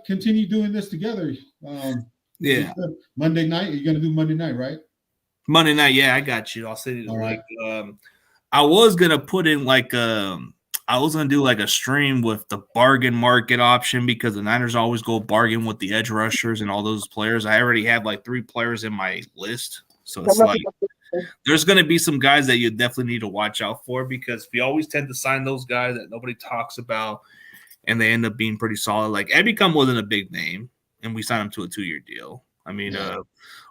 continue doing this together. Yeah, Monday night. You're gonna do Monday night, right? Monday night. Yeah, I got you. I'll say it like I was gonna put in like I was gonna do like a stream with the bargain market option because the Niners always go bargain with the edge rushers and all those players. I already have like 3 players in my list, so it's like. There's going to be some guys that you definitely need to watch out for because we always tend to sign those guys that nobody talks about, and they end up being pretty solid. Like Ebicom wasn't a big name, and we signed him to a 2-year deal. I mean,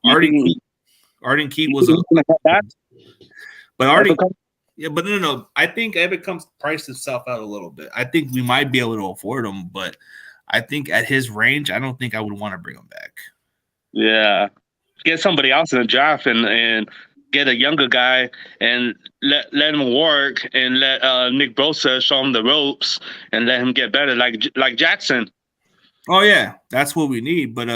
Arden Keat was but Arden, yeah, but no. I think Ebicom's priced himself out a little bit. I think we might be able to afford him, but I think at his range, I don't think I would want to bring him back. Yeah, get somebody else in the draft and get a younger guy and let him work and let Nick Bosa show him the ropes and let him get better like Jackson. Oh yeah, that's what we need. But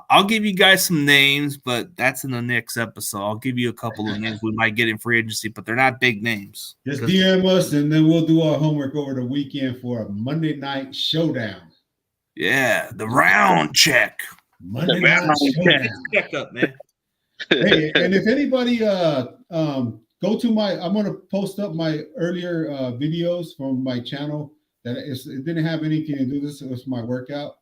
I'll give you guys some names, but that's in the next episode. I'll give you a couple of names we might get in free agency, but they're not big names. Just DM us and then we'll do our homework over the weekend for a Monday night showdown. Yeah, the round check. Monday night showdown. Check up, man. Hey, and if anybody go to I'm going to post up my earlier videos from my channel that it didn't have anything to do with this. It was my workout.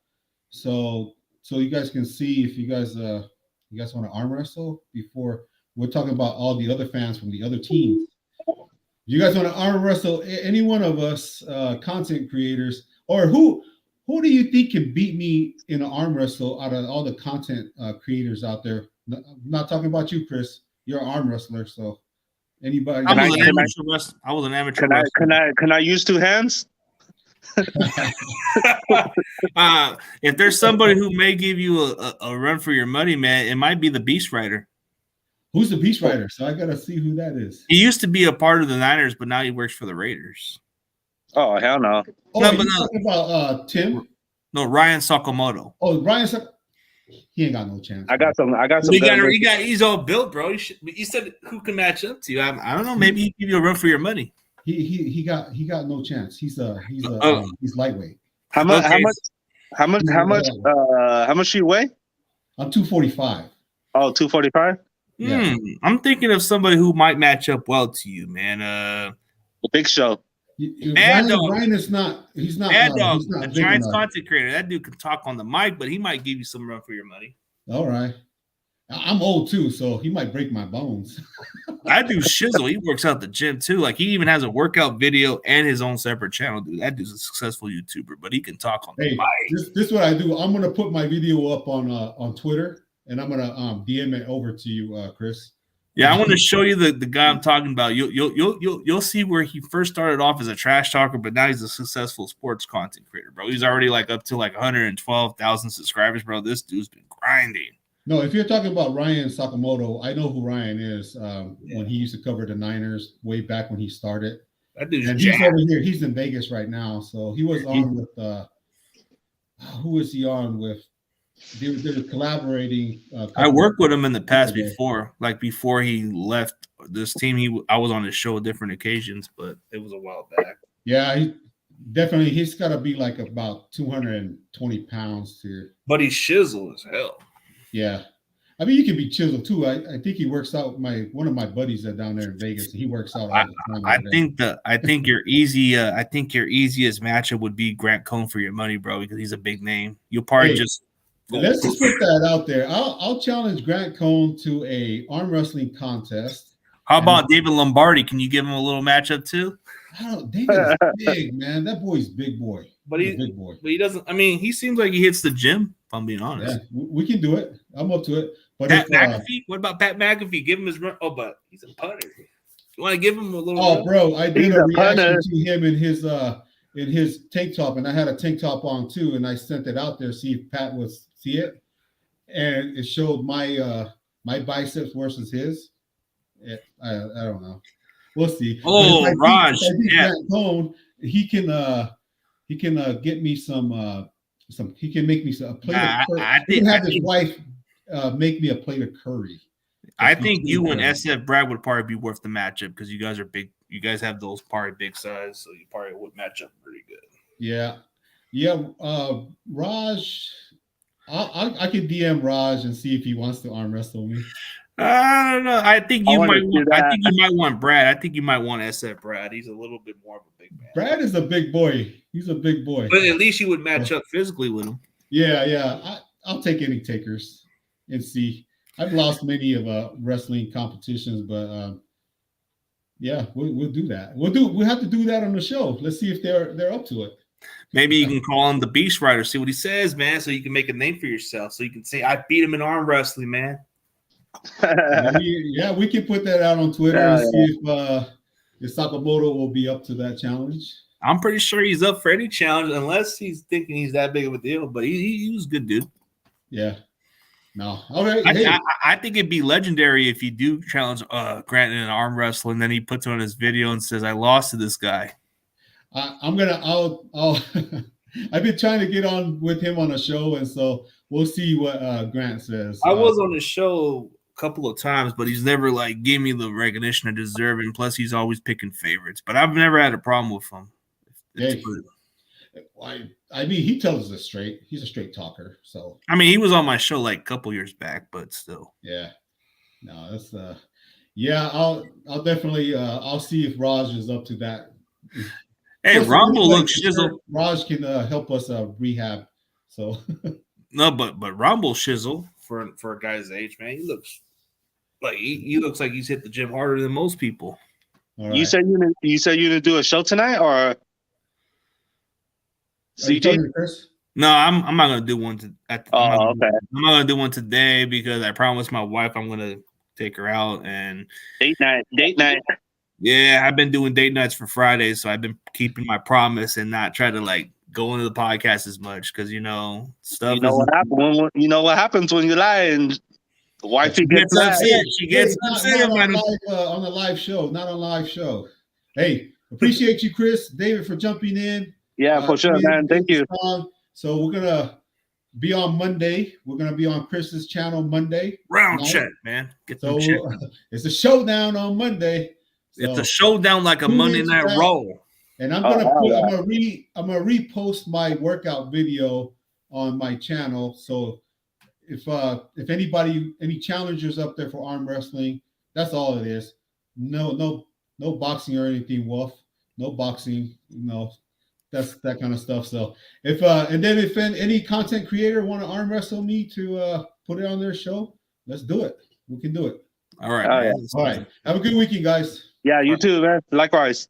So you guys can see if you guys want to arm wrestle before we're talking about all the other fans from the other teams. You guys want to arm wrestle any one of us content creators, or who do you think can beat me in an arm wrestle out of all the content creators out there? I'm not talking about you, Chris. You're an arm wrestler, so anybody. I was an amateur wrestler. Can I use 2 hands? If there's somebody who may give you a run for your money, man, it might be the Beast Rider. Who's the Beast Rider? So I gotta see who that is. He used to be a part of the Niners, but now he works for the Raiders. Oh hell no! Oh, no, talking about Tim? No, Ryan Sakamoto. Oh, Ryan. He ain't got no chance. I got some. He's all built, bro. You said who can match up to you? I don't know. Maybe he give you a run for your money. He got no chance. He's lightweight. How much do you weigh? I'm 245. Oh, 245? Yeah. I'm thinking of somebody who might match up well to you, man. The Big Show. Ryan is not. He's not. Mad Dog, the Giants content creator. That dude can talk on the mic, but he might give you some run for your money. All right. I'm old too, so he might break my bones. I do Shizzle. He works out the gym too. Like, he even has a workout video and his own separate channel. Dude, that dude's a successful YouTuber, but he can talk on the mic. This is what I do. I'm gonna put my video up on Twitter, and I'm gonna DM it over to you, Chris. Yeah, I want to show you the guy I'm talking about. You'll see where he first started off as a trash talker, but now he's a successful sports content creator, bro. He's already like up to like 112,000 subscribers, bro. This dude's been grinding. No, if you're talking about Ryan Sakamoto, I know who Ryan is. When he used to cover the Niners way back when he started. That dude's and he's over here. He's in Vegas right now. So he was on with who was he on with? They were collaborating. I worked with him in the past before, like before he left this team. I was on his show at different occasions, but it was a while back. Yeah, definitely. He's got to be like about 220 pounds to. But he's chiseled as hell. Yeah, I mean, you can be chiseled too. I think he works out. One of my buddies that down there in Vegas, he works out all the time. I think your easiest matchup would be Grant Cohn for your money, bro, because he's a big name. You'll probably just. Let's just put that out there. I'll challenge Grant Cohn to a arm wrestling contest. How about David Lombardi? Can you give him a little matchup too? David is big, man. That boy's big boy. But he's a big boy. But he doesn't. I mean, he seems like he hits the gym. If I'm being honest. Yeah, we can do it. I'm up to it. But Pat McAfee. What about Pat McAfee? Give him his run. Oh, but he's a punter. You want to give him a little? Oh, bro, I did a reaction to him in his tank top, and I had a tank top on too, and I sent it out there see if Pat would see it, and it showed my biceps versus his. I don't know. We'll see. Oh, Raj, yeah. Cone, he can get me some. He can make me a plate of curry. He can have his wife make me a plate of curry. I think you and SF Brad would probably be worth the matchup because you guys are big. You guys have those probably big size, so you probably would match up pretty good. Yeah. Raj, I can DM Raj and see if he wants to arm wrestle me. I don't know. I think you might want Brad. I think you might want SF Brad. He's a little bit more of a big man. Brad is a big boy. He's a big boy. But at least you would match up physically with him. Yeah. I'll take any takers and see. I've lost many of wrestling competitions, but yeah, we'll do that. We'll have to do that on the show. Let's see if they're up to it. Maybe you can call him the Beast Rider, see what he says, man, so you can make a name for yourself. So you can say, I beat him in arm wrestling, man. We can put that out on Twitter and see if Sakamoto will be up to that challenge. I'm pretty sure he's up for any challenge unless he's thinking he's that big of a deal, but he was a good dude. Yeah. No. All right. I think it'd be legendary if you do challenge Grant in an arm wrestle and then he puts on his video and says, I lost to this guy. I'll I've been trying to get on with him on a show, and so we'll see what Grant says. I was on the show a couple of times, but he's never like gave me the recognition I deserve, and plus he's always picking favorites. But I've never had a problem with him. I mean, he tells us straight. He's a straight talker. So I mean, he was on my show like a couple years back, but still. Yeah. No, that's I'll definitely I'll see if Raj is up to that. Hey, Rumble looks shizzle. Raj can help us rehab. So no, but Rumble shizzle for a guy's age, man. He looks like he looks like he's hit the gym harder than most people. Right. You said you're gonna do a show tonight, or CG? No, I'm not gonna do one. Okay. I'm not gonna do one today because I promised my wife I'm gonna take her out and date night. Yeah, I've been doing date nights for Fridays, so I've been keeping my promise and not try to like go into the podcast as much because stuff. You know what happens when you lie and the wife gets upset. She gets upset on the live show. Not on a live show. Hey, appreciate you, Chris, David, for jumping in. Yeah, for sure, man. Thank you. So we're gonna be on Monday. We're gonna be on Chris's channel Monday. Round check, man. It's a showdown on Monday. So, it's a showdown like a Monday Night Raw. And I'm gonna repost my workout video on my channel. So if anybody, any challengers up there for arm wrestling, that's all it is. No boxing or anything, Wolf. No boxing, that's that kind of stuff. So if any content creator want to arm wrestle me to put it on their show, let's do it. We can do it. All right. All right. Have a good weekend, guys. Yeah, you too, man. Likewise.